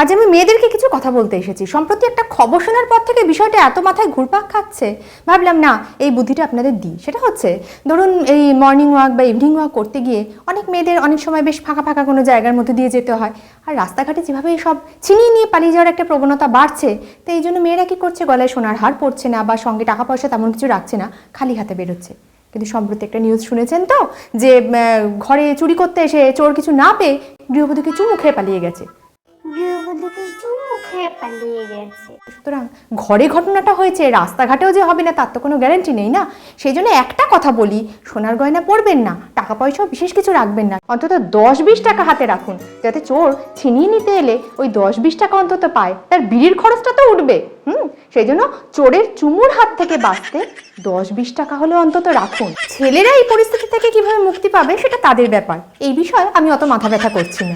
আজ আমি মেয়েদেরকে কিছু কথা বলতে এসেছি। সম্প্রতি একটা খবর শোনার পর থেকে বিষয়টা এত মাথায় ঘুরপাক খাচ্ছে, ভাবলাম না এই বুদ্ধিটা আপনাদের দিই। সেটা হচ্ছে, ধরুন এই মর্নিং ওয়াক বা ইভিনিং ওয়াক করতে গিয়ে অনেক মেয়েদের অনেক সময় বেশ ফাঁকা ফাঁকা কোনো জায়গার মধ্যে দিয়ে যেতে হয়, আর রাস্তাঘাটে যেভাবে সব ছিনিয়ে নিয়ে পালিয়ে যাওয়ার একটা প্রবণতা বাড়ছে, তো এই জন্য মেয়েরা কী করছে, গলায় সোনার হার পরছে না বা সঙ্গে টাকা পয়সা তেমন কিছু রাখছে না, খালি হাতে বেরোচ্ছে। কিন্তু সম্প্রতি একটা নিউজ শুনেছেন তো, যে ঘরে চুরি করতে এসে চোর কিছু না পেয়ে গৃহবধূকে চুমু খেয়ে পালিয়ে গেছে। সুতরাং ঘরে ঘটনাটা হয়েছে, রাস্তাঘাটেও যে হবে না তার তো কোনো গ্যারান্টি নেই না। সেই জন্য একটা কথা বলি, সোনার গয়না পরবেন না, টাকা পয়সাও বিশেষ কিছু রাখবেন না, অন্তত 10-20 টাকা হাতে রাখুন, যাতে চোর ছিনিয়ে নিতে এলে ওই 10-20 টাকা অন্তত পায়, তার বিড়ির খরচটা তো উঠবে। সেই জন্য চোরের চুমুর হাত থেকে বাঁচতে 10-20 টাকা হলেও অন্তত রাখুন। ছেলেরা এই পরিস্থিতি থেকে কিভাবে মুক্তি পাবে সেটা তাদের ব্যাপার, এই বিষয়ে আমি অত মাথা ব্যথা করছি না।